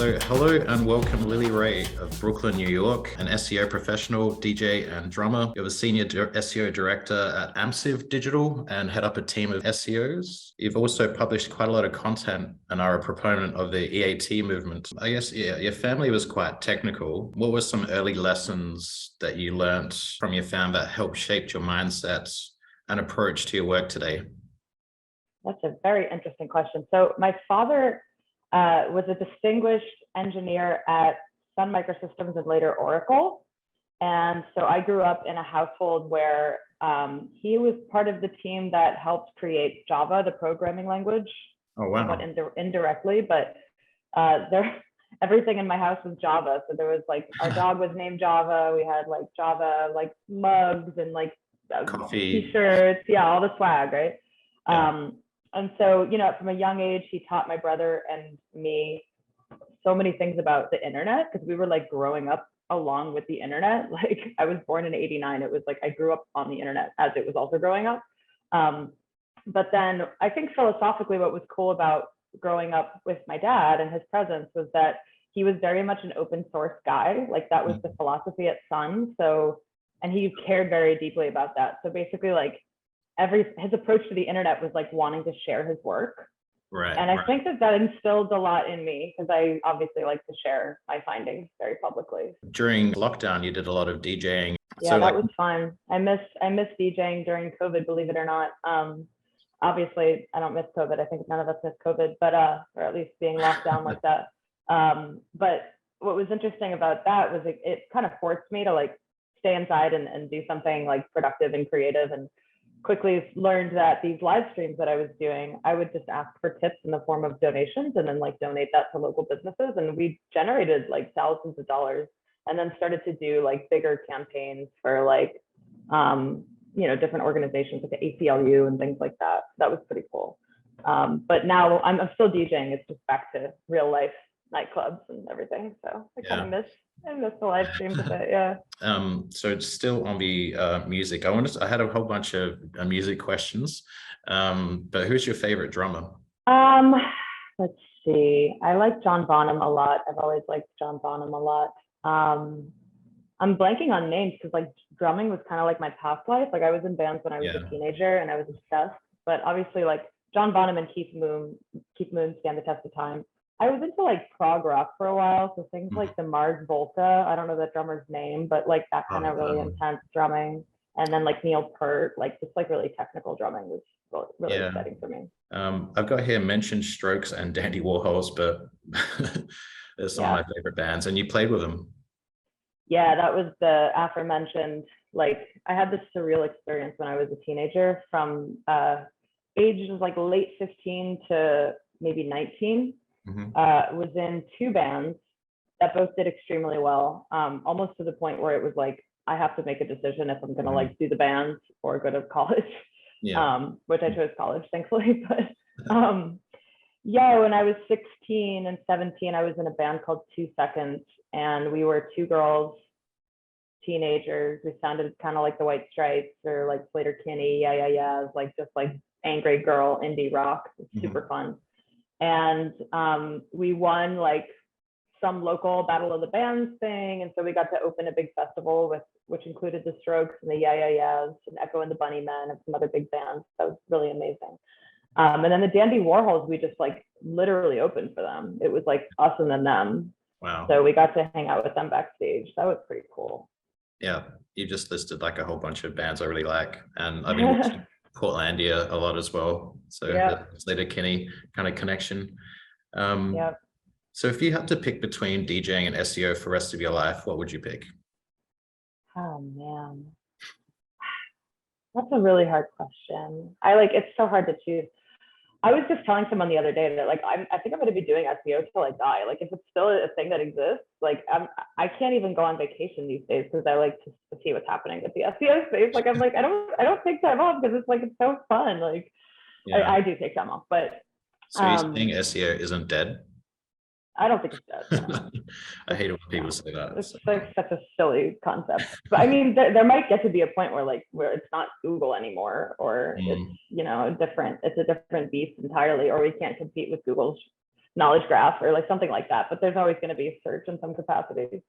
So hello and welcome Lily Ray of Brooklyn, New York, an SEO professional, DJ and drummer. You're the senior SEO director at Amsive Digital and head up a team of SEOs. You've also published quite a lot of content and are a proponent of the EAT movement. I guess, your family was quite technical. What were some early lessons that you learned from your family that helped shape your mindset and approach to your work today? That's a very interesting question. So my father was a distinguished engineer at Sun Microsystems and later Oracle. And so I grew up in a household where he was part of the team that helped create Java, the programming language. Oh, wow. Somewhat indirectly, but everything in my house was Java. So there was like, our dog was named Java. We had like Java, like mugs and like Coffee, t-shirts. Yeah, all the swag, right? Yeah. And so, from a young age, he taught my brother and me so many things about the internet because we were like growing up along with the internet. Like I was born in '89. It was like I grew up on the internet as it was also growing up. But then I think philosophically, what was cool about growing up with my dad and his presence was that he was very much an open source guy. Like that was the philosophy at Sun. So, and he cared very deeply about that. So basically like his approach to the internet was like wanting to share his work. Right. And I think that instilled a lot in me because I obviously like to share my findings very publicly. During lockdown, you did a lot of DJing. Yeah, that was fun. I miss DJing during COVID, believe it or not. Obviously, I don't miss COVID. I think none of us miss COVID, but or at least being locked down like that. But what was interesting about that was it kind of forced me to like stay inside and do something like productive and creative, and quickly learned that these live streams that I was doing, I would just ask for tips in the form of donations and then like donate that to local businesses. And we generated like thousands of dollars and then started to do like bigger campaigns for like, different organizations like the ACLU and things like that. That was pretty cool. But now I'm still DJing. It's just back to real life nightclubs and everything. So I kind of miss the live streams a bit. Yeah. So it's still on the music. I had a whole bunch of music questions, but who's your favorite drummer? Let's see. I like John Bonham a lot. I've always liked John Bonham a lot. I'm blanking on names because like drumming was kind of like my past life. Like I was in bands when I was a teenager and I was obsessed. But obviously like John Bonham and Keith Moon stand the test of time. I was into like prog rock for a while, so things like the Mars Volta, I don't know the drummer's name, but like that kind of really intense drumming. And then like Neil Peart, like just like really technical drumming was really exciting for me. I've got here mentioned Strokes and Dandy Warhols, but they're some of my favorite bands, and you played with them. Yeah, that was the aforementioned, like I had this surreal experience when I was a teenager from ages like late 15 to maybe 19. Was in two bands that both did extremely well, almost to the point where it was like I have to make a decision if I'm gonna like do the bands or go to college, which I chose college thankfully. But when I was 16 and 17 I was in a band called 2 Seconds, and we were two girls, teenagers. We sounded kind of like the White Stripes or like Slater Kinney, like just like angry girl indie rock. It's super fun. And we won like some local Battle of the Bands thing. And so we got to open a big festival which included the Strokes and the and Echo and the Bunnymen and some other big bands. That was really amazing. And then the Dandy Warhols, we just like literally opened for them. It was like us and then them. Wow. So we got to hang out with them backstage. That was pretty cool. Yeah, you just listed like a whole bunch of bands I really like. And I've been watching Portlandia a lot as well. So the Slater Kinney kind of connection. So if you had to pick between DJing and SEO for the rest of your life, what would you pick? Oh man, that's a really hard question. It's so hard to choose. I was just telling someone the other day that like I think I'm going to be doing SEO till I die. Like if it's still a thing that exists, like I can't even go on vacation these days because I like to see what's happening with the SEO space. Like I'm like I don't take time off because it's so fun. Like I do take time off, but so you're saying SEO isn't dead? I don't think it's dead. No. I hate it when people say that. It's like such a silly concept. But I mean, there might get to be a point where it's not Google anymore, or it's a different beast entirely, or we can't compete with Google's knowledge graph or like something like that, but there's always going to be search in some capacity.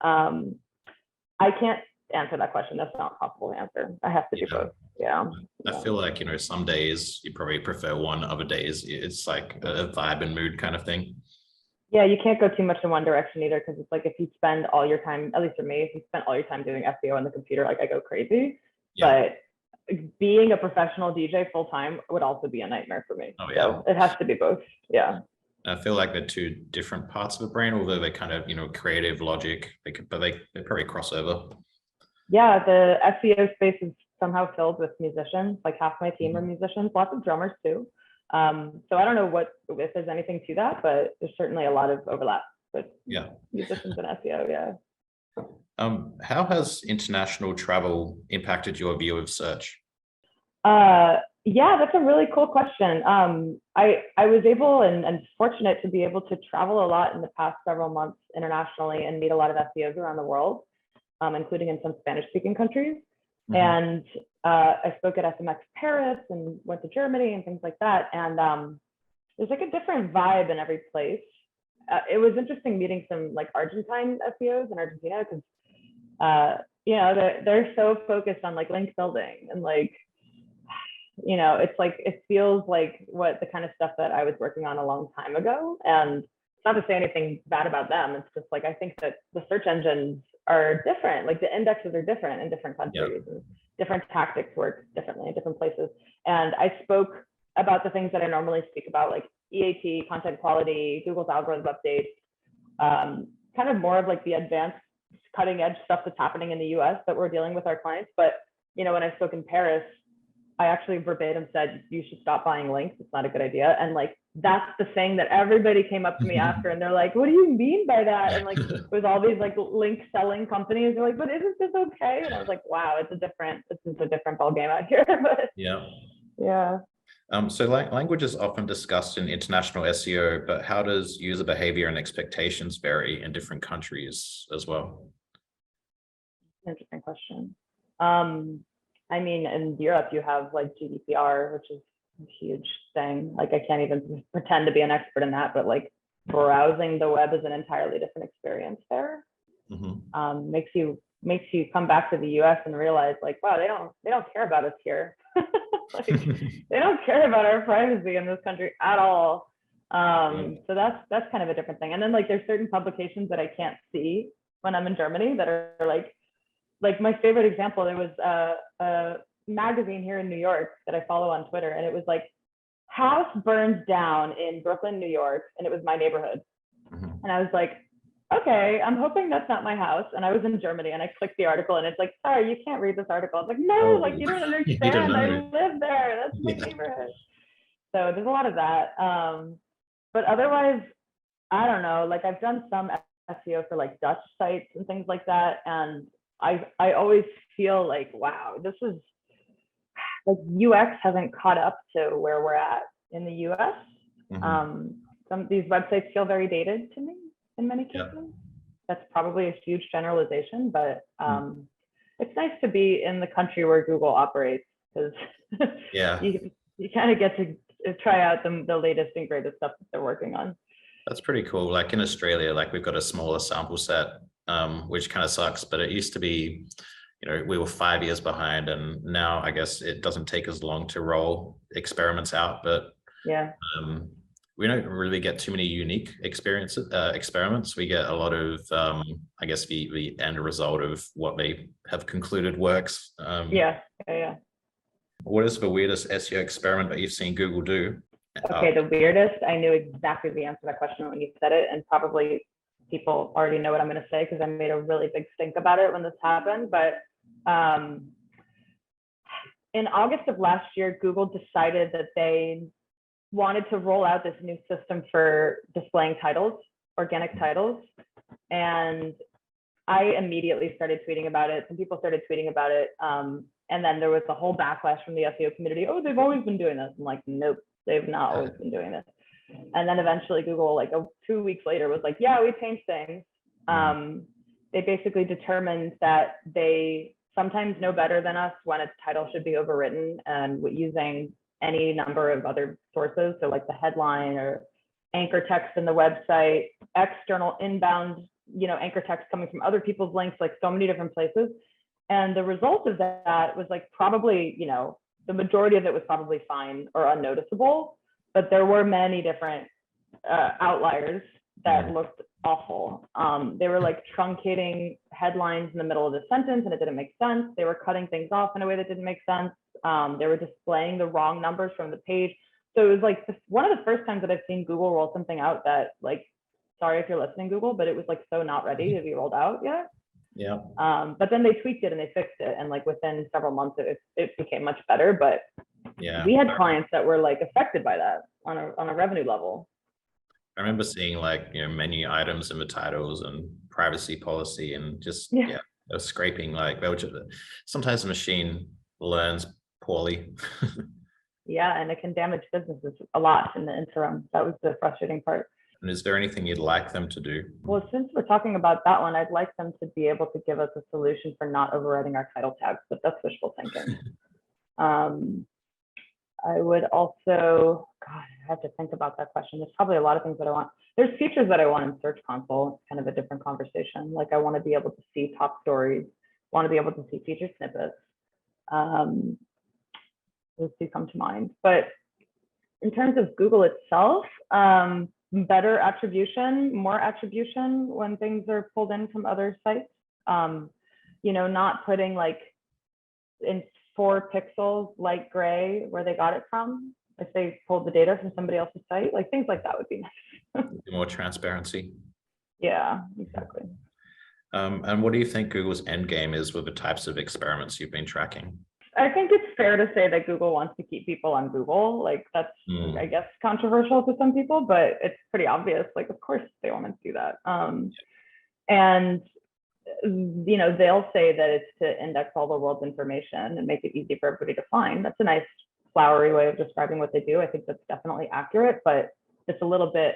I can't answer that question. That's not possible to answer. I have to do both. Yeah. I feel like, some days you probably prefer one, other days it's like a vibe and mood kind of thing. Yeah, you can't go too much in one direction either, because it's like if you spend all your time, at least for me, if you spend all your time doing SEO on the computer, like I go crazy. Yeah. But being a professional DJ full time would also be a nightmare for me. Oh, yeah. So it has to be both. Yeah. I feel like they're two different parts of the brain, although they kind of, creative logic, but they probably cross over. Yeah, the SEO space is somehow filled with musicians. Like half my team are musicians, lots of drummers too. So I don't know if there's anything to that, but there's certainly a lot of overlap with musicians and SEO. Yeah. How has international travel impacted your view of search? Yeah, that's a really cool question. I was able and fortunate to be able to travel a lot in the past several months internationally and meet a lot of SEOs around the world, including in some Spanish-speaking countries. And I spoke at SMX Paris and went to Germany and things like that. And there's like a different vibe in every place. It was interesting meeting some like Argentine SEOs in Argentina, because they're so focused on like link building and like, it's like, it feels like what the kind of stuff that I was working on a long time ago. And it's not to say anything bad about them. It's just like, I think that the search engines are different. Like the indexes are different in different countries, and different tactics work differently in different places. And I spoke about the things that I normally speak about, like EAT, content quality, Google's algorithm updates, kind of more of like the advanced cutting edge stuff that's happening in the US that we're dealing with our clients. But, when I spoke in Paris, I actually verbatim said, you should stop buying links. It's not a good idea. And like, that's the thing that everybody came up to me after, and they're like, what do you mean by that? And like, with all these like link selling companies, they're like, but isn't this okay? And I was like, wow, it's a different ball game out here. But yeah. So language is often discussed in international SEO, but how does user behavior and expectations vary in different countries as well? Interesting question. I mean, in Europe, you have like GDPR, which is a huge thing. Like, I can't even pretend to be an expert in that, but like browsing the web is an entirely different experience there. Makes you come back to the US and realize like, wow, they don't care about us here. Like, they don't care about our privacy in this country at all. So that's kind of a different thing. And then like, there's certain publications that I can't see when I'm in Germany that are like my favorite example, there was a magazine here in New York that I follow on Twitter, and it was like, house burns down in Brooklyn, New York, and it was my neighborhood. And I was like, okay, I'm hoping that's not my house. And I was in Germany, and I clicked the article, and it's like, sorry, you can't read this article. It's like, no, like you don't understand. I live there. That's my neighborhood. So there's a lot of that. But otherwise, I don't know. Like, I've done some SEO for like Dutch sites and things like that, and I always feel like, wow, this is like UX hasn't caught up to where we're at in the US. Some of these websites feel very dated to me in many cases. That's probably a huge generalization, but it's nice to be in the country where Google operates, because you kind of get to try out the latest and greatest stuff that they're working on. That's pretty cool. Like in Australia, like we've got a smaller sample set, which kind of sucks, but it used to be, we were 5 years behind, and now I guess it doesn't take as long to roll experiments out, but we don't really get too many unique experiments. We get a lot of, I guess the end result of what they have concluded works. What is the weirdest SEO experiment that you've seen Google do? Okay, the weirdest, I knew exactly the answer to that question when you said it, and probably people already know what I'm going to say because I made a really big stink about it when this happened. But in August of last year, Google decided that they wanted to roll out this new system for displaying titles, organic titles. And I immediately started tweeting about it. Some people started tweeting about it. And then there was a whole backlash from the SEO community. Oh, they've always been doing this. I'm like, nope, they've not always been doing this. And then eventually Google, like 2 weeks later, was like, yeah, we changed things. They basically determined that they sometimes know better than us when a title should be overwritten, and using any number of other sources. So like the headline or anchor text in the website, external inbound, anchor text coming from other people's links, like so many different places. And the result of that was like probably, the majority of it was probably fine or unnoticeable, but there were many different outliers that looked awful. They were like truncating headlines in the middle of the sentence and it didn't make sense. They were cutting things off in a way that didn't make sense. They were displaying the wrong numbers from the page. So it was like one of the first times that I've seen Google roll something out that, like, sorry if you're listening, Google, but it was like so not ready to be rolled out yet. Yeah. But then they tweaked it and they fixed it. And like within several months, it became much better. But yeah, we had clients that were like affected by that on a revenue level. I remember seeing like, menu items in the titles and privacy policy and just, they were scraping, like, sometimes the machine learns poorly. Yeah, and it can damage businesses a lot in the interim. That was the frustrating part. And is there anything you'd like them to do? Well, since we're talking about that one, I'd like them to be able to give us a solution for not overriding our title tags, but that's wishful thinking. I would also, God, I have to think about that question. There's probably a lot of things that I want. There's features that I want in Search Console. It's kind of a different conversation. Like I want to be able to see top stories, want to be able to see featured snippets. Those two come to mind. But in terms of Google itself, better attribution, more attribution when things are pulled in from other sites. Not putting like in 4 pixels light gray where they got it from if they pulled the data from somebody else's site, like things like that would be nice. More transparency. Yeah, exactly. And what do you think Google's end game is with the types of experiments you've been tracking? I think it's fair to say that Google wants to keep people on Google. Like that's, I guess, controversial to some people, but it's pretty obvious. Like, of course they want to do that. And they'll say that it's to index all the world's information and make it easy for everybody to find. That's a nice flowery way of describing what they do. I think that's definitely accurate, but it's a little bit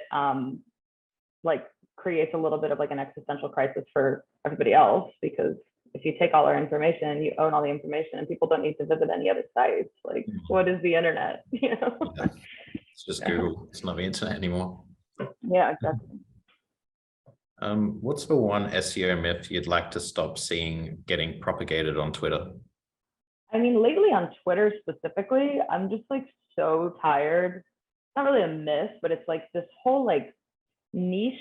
like creates a little bit of like an existential crisis for everybody else, because if you take all our information, you own all the information and people don't need to visit any other sites. Like, what is the internet? Yeah. It's just Google. It's not the internet anymore. Yeah, exactly. What's the one SEO myth you'd like to stop seeing getting propagated on Twitter? I mean, lately on Twitter specifically, I'm just like so tired. It's not really a myth, but it's like this whole like niche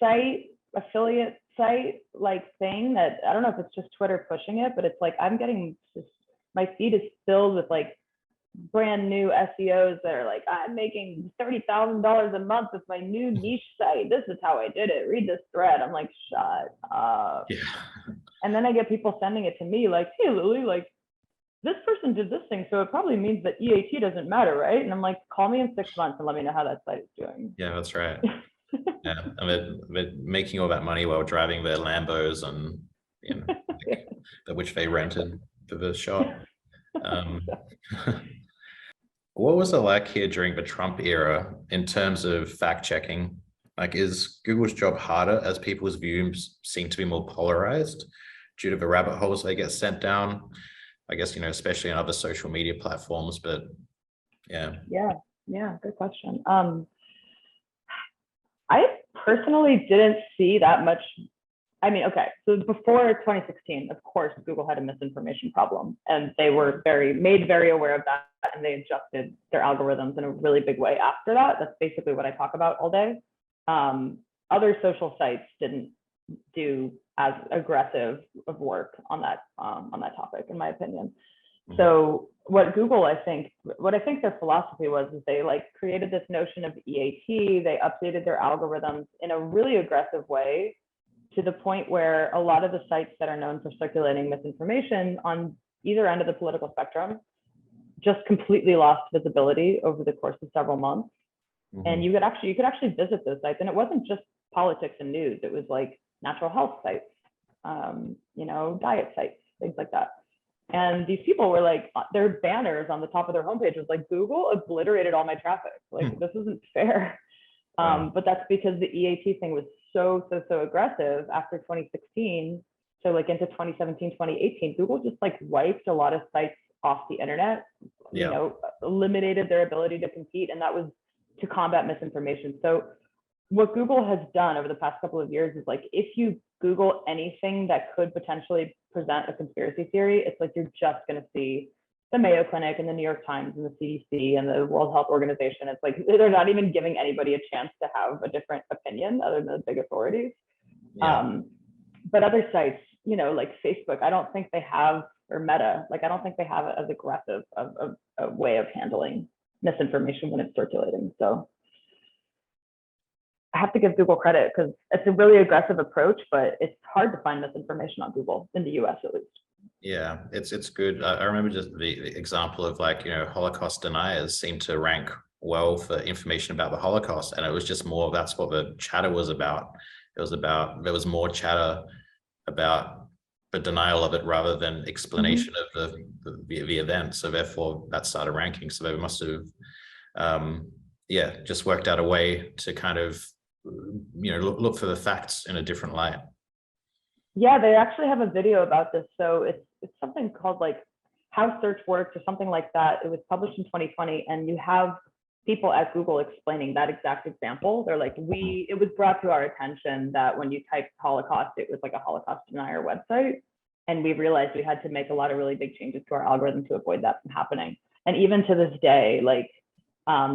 site, affiliate site like thing that I don't know if it's just Twitter pushing it, but it's like I'm getting just, my feed is filled with like brand new SEOs that are like, I'm making $30,000 a month with my new niche site. This is how I did it. Read this thread. I'm like, shut up. Yeah. And then I get people sending it to me like, hey, Lily, like this person did this thing, so it probably means that EAT doesn't matter, right? And I'm like, call me in 6 months and let me know how that site is doing. Yeah, that's right. Yeah, and they're making all that money while driving their Lambos and which they rented for the shop. What was it like here during the Trump era in terms of fact checking? Like, is Google's job harder as people's views seem to be more polarized due to the rabbit holes they get sent down? I guess, especially on other social media platforms, but yeah. Yeah, good question. I personally didn't see that much. I mean, okay, so before 2016, of course, Google had a misinformation problem, and they were made very aware of that, and they adjusted their algorithms in a really big way after that. That's basically what I talk about all day. Other social sites didn't do as aggressive of work on that topic, in my opinion. So what I think their philosophy was is they like created this notion of EAT. They updated their algorithms in a really aggressive way, to the point where a lot of the sites that are known for circulating misinformation on either end of the political spectrum just completely lost visibility over the course of several months. And you could actually visit those sites, and it wasn't just politics and news. It was like natural health sites, diet sites, things like that. And these people were like, their banners on the top of their homepage was like, Google obliterated all my traffic. Like, this isn't fair. But that's because the EAT thing was so aggressive after 2016. So like into 2017, 2018, Google just like wiped a lot of sites off the internet, eliminated their ability to compete. And that was to combat misinformation. So what Google has done over the past couple of years is like, if you Google anything that could potentially present a conspiracy theory, it's like you're just going to see the Mayo Clinic and the New York Times and the CDC and the World Health Organization. It's like they're not even giving anybody a chance to have a different opinion other than the big authorities. Yeah. But other sites, you know, like Facebook, I don't think they have, or Meta, like I don't think they have as aggressive of a way of handling misinformation when it's circulating. So I have to give Google credit because it's a really aggressive approach, but it's hard to find misinformation on Google in the US at least. Yeah, it's good. I remember just the example of like, you know, Holocaust deniers seem to rank well for information about the Holocaust. And it was just more, that's what the chatter was about. It was about, there was more chatter about the denial of it rather than explanation of the event. So therefore that started ranking. So they must have, just worked out a way to kind of, you know, look for the facts in a different light. Yeah, they actually have a video about this. So it's something called like How Search Works or something like that. It was published in 2020, and you have people at Google explaining that exact example. They're like, it was brought to our attention that when you typed Holocaust, it was like a Holocaust denier website. And we realized we had to make a lot of really big changes to our algorithm to avoid that from happening. And even to this day, like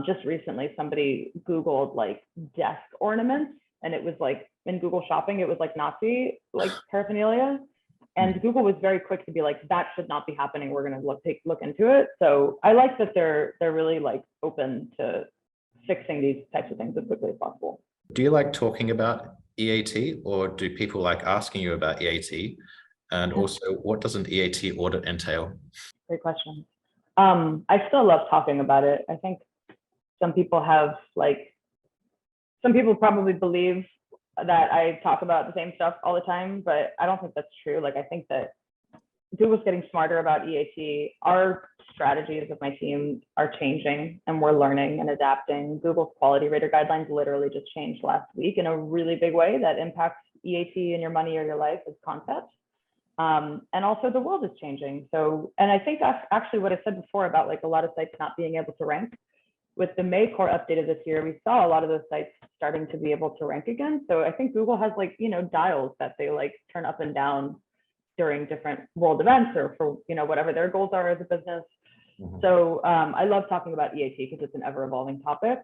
just recently, somebody Googled like desk ornaments, and it was like in Google Shopping, it was like Nazi like paraphernalia. And Google was very quick to be like, that should not be happening. We're going to look into it. So I like that they're really like open to fixing these types of things as quickly as possible. Do you like talking about EAT, or do people like asking you about EAT? And also, what does an EAT audit entail? Great question. I still love talking about it. I think some people probably believe that I talk about the same stuff all the time, but I don't think that's true. Like, I think that Google's getting smarter about EAT. Our strategies with my team are changing, and we're learning and adapting. Google's quality rater guidelines literally just changed last week in a really big way that impacts EAT and your money or your life as concept. And also the world is changing. So, and I think that's actually what I said before about like a lot of sites not being able to rank. With the May core update of this year, we saw a lot of those sites starting to be able to rank again. So I think Google has like, you know, dials that they like turn up and down during different world events or for, you know, whatever their goals are as a business. So I love talking about EAT because it's an ever evolving topic.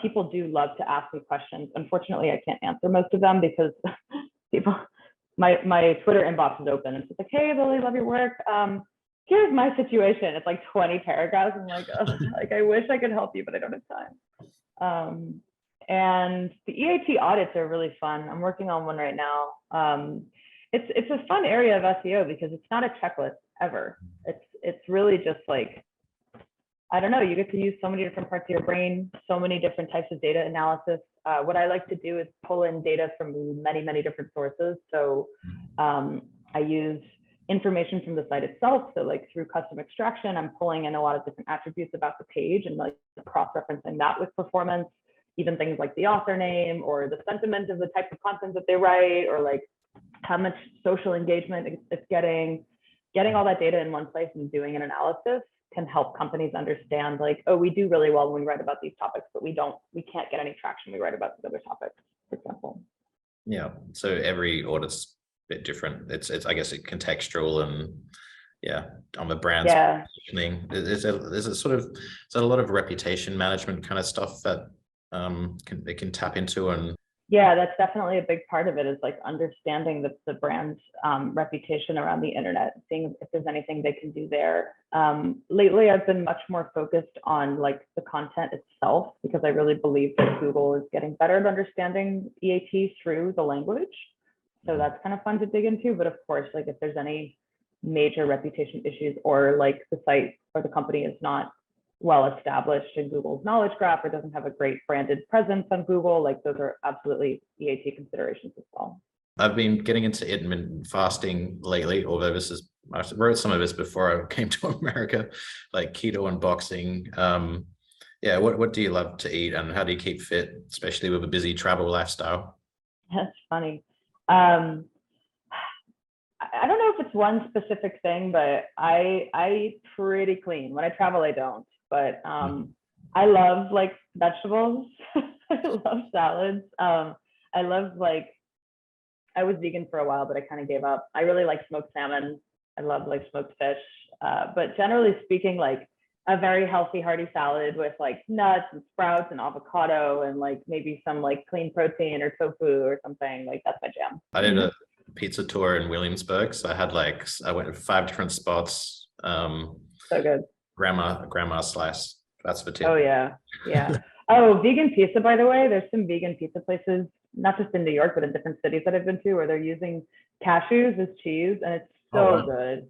People do love to ask me questions. Unfortunately, I can't answer most of them because my Twitter inbox is open. It's like, hey, Lily, love your work. Here's my situation. It's like 20 paragraphs. I'm like, oh, like I wish I could help you, but I don't have time. And the EAT audits are really fun. I'm working on one right now. It's a fun area of SEO because it's not a checklist ever. It's really just like, I don't know, you get to use so many different parts of your brain, so many different types of data analysis. What I like to do is pull in data from many, many different sources. So I use information from the site itself. So like through custom extraction, I'm pulling in a lot of different attributes about the page and like cross-referencing that with performance, even things like the author name or the sentiment of the type of content that they write, or like how much social engagement it's getting all that data in one place and doing an analysis can help companies understand like, oh, we do really well when we write about these topics, but we can't get any traction when we write about these other topics, for example. Yeah, so every audit's a bit different. It's I guess it's contextual and on the brand's positioning. There's a lot of reputation management kind of stuff that they can tap into. And yeah, that's definitely a big part of it, is like understanding the brand's reputation around the internet, seeing if there's anything they can do there. Lately, I've been much more focused on like the content itself, because I really believe that Google is getting better at understanding EAT through the language. So that's kind of fun to dig into. But of course, like if there's any major reputation issues, or like the site or the company is not well established in Google's knowledge graph or doesn't have a great branded presence on Google, like those are absolutely EAT considerations as well. I've been getting into intermittent fasting lately, although I wrote some of this before I came to America, like keto and boxing. What do you love to eat, and how do you keep fit, especially with a busy travel lifestyle? That's funny. I don't know if it's one specific thing, but I eat pretty clean. When I travel, I don't. But I love like vegetables. I love salads. I love like, I was vegan for a while, but I kind of gave up. I really like smoked salmon. I love like smoked fish. But generally speaking, like a very healthy, hearty salad with like nuts and sprouts and avocado and like maybe some like clean protein or tofu or something, like that's my jam. I did a pizza tour in Williamsburg, so I went to 5 different spots. So good. Grandma slice. That's for 2. Oh yeah, yeah. Oh, vegan pizza, by the way, there's some vegan pizza places, not just in New York, but in different cities that I've been to, where they're using cashews as cheese, and it's so good.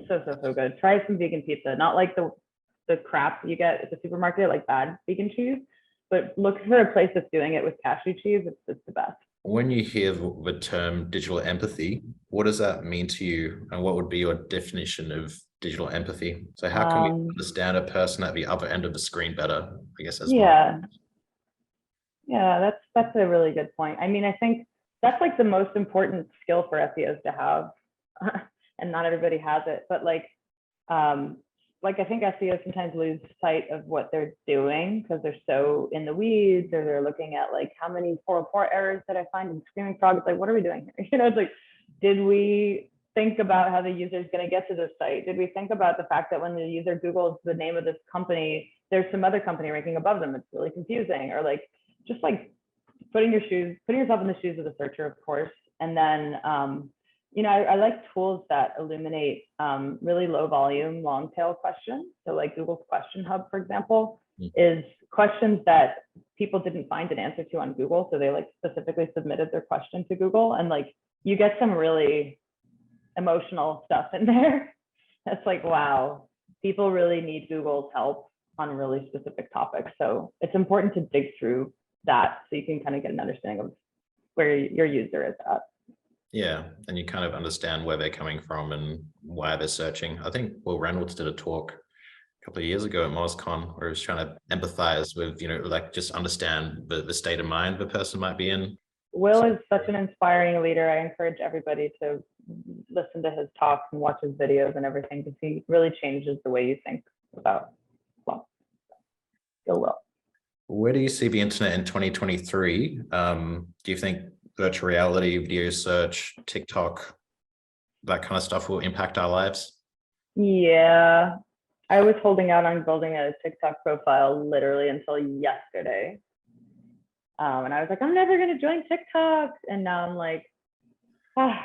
So good. Try some vegan pizza, not like the crap you get at the supermarket, like bad vegan cheese, but look for a place that's doing it with cashew cheese. It's the best. When you hear the term digital empathy, what does that mean to you? And what would be your definition of digital empathy? So how can we understand a person at the other end of the screen better, I guess, as well? Yeah, that's a really good point. I mean, I think that's like the most important skill for SEOs to have. And not everybody has it, but like I think SEOs sometimes lose sight of what they're doing because they're so in the weeds, or they're looking at like, how many 404 errors did I find in Screaming Frog? It's like, what are we doing here? You know, it's like, did we think about how the user is going to get to this site? Did we think about the fact that when the user Googles the name of this company, there's some other company ranking above them? It's really confusing. Or like, just like putting yourself in the shoes of the searcher, of course. And then, you know, I like tools that illuminate really low volume, long tail questions. So like Google's Question Hub, for example, is questions that people didn't find an answer to on Google. So they like specifically submitted their question to Google, and like you get some really emotional stuff in there. That's like, wow, people really need Google's help on really specific topics. So it's important to dig through that so you can kind of get an understanding of where your user is at. Yeah, and you kind of understand where they're coming from and why they're searching. I think Will Reynolds did a talk a couple of years ago at MozCon where he was trying to empathize with, you know, like just understand the state of mind the person might be in. Will is such an inspiring leader. I encourage everybody to listen to his talks and watch his videos and everything, because he really changes the way you think about, well, still will. Where do you see the internet in 2023? Do you think virtual reality, video search, TikTok, that kind of stuff will impact our lives? Yeah, I was holding out on building a TikTok profile literally until yesterday. And I was like, I'm never going to join TikTok. And now I'm like, I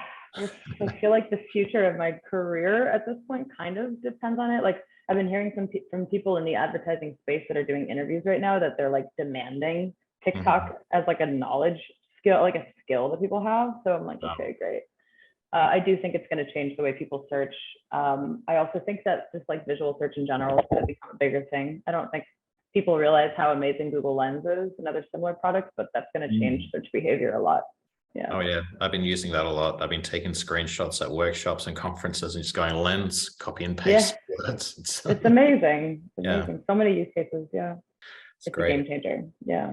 feel like the future of my career at this point kind of depends on it. Like I've been hearing from people in the advertising space that are doing interviews right now that they're like demanding TikTok as like a knowledge skill, like a skill that people have. So I'm like, okay, great. I do think it's going to change the way people search. I also think that just like visual search in general is going to become a bigger thing. I don't think people realize how amazing Google Lens is and other similar products, but that's going to change search behavior a lot. Yeah. Oh yeah, I've been using that a lot. I've been taking screenshots at workshops and conferences and just going Lens, copy and paste words. It's amazing. It's amazing. Yeah. So many use cases. Yeah. It's great. A game changer. Yeah.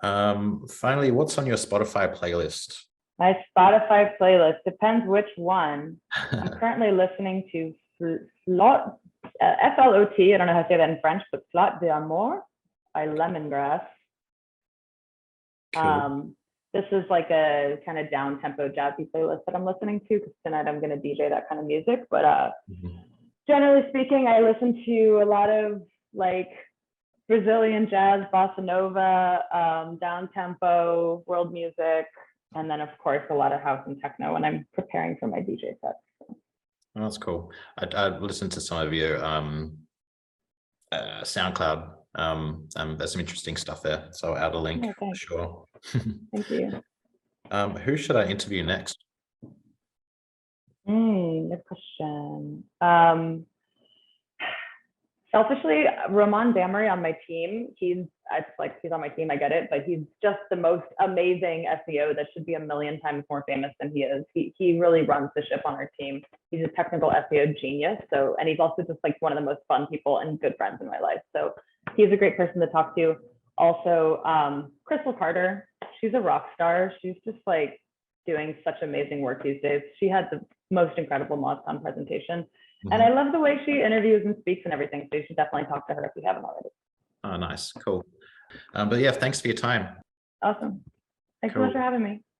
Finally, what's on your Spotify playlist? My Spotify playlist depends which one. I'm currently listening to Flot, F-L-O-T. I don't know how to say that in French, but Flot d'Amour by Lemongrass. Cool. This is like a kind of down-tempo jazzy playlist that I'm listening to, because tonight I'm going to DJ that kind of music. But generally speaking, I listen to a lot of like Brazilian jazz, bossa nova, down-tempo, world music, and then of course a lot of house and techno when I'm preparing for my DJ sets. So. Oh, that's cool. I listened to some of your SoundCloud. There's some interesting stuff there, so I'll add a link for sure. Thank you. Who should I interview next? Good question. Selfishly, Roman Damery on my team, he's on my team, I get it, but he's just the most amazing SEO that should be a million times more famous than he is. He really runs the ship on our team. He's a technical SEO genius. So, and he's also just like one of the most fun people and good friends in my life. So he's a great person to talk to. Also, Crystal Carter, she's a rock star. She's just like doing such amazing work these days. She had the most incredible MozCon presentation. And I love the way she interviews and speaks and everything. So you should definitely talk to her if you haven't already. Oh, nice. Cool. But yeah, thanks for your time. Awesome. Thanks so Cool. much for having me.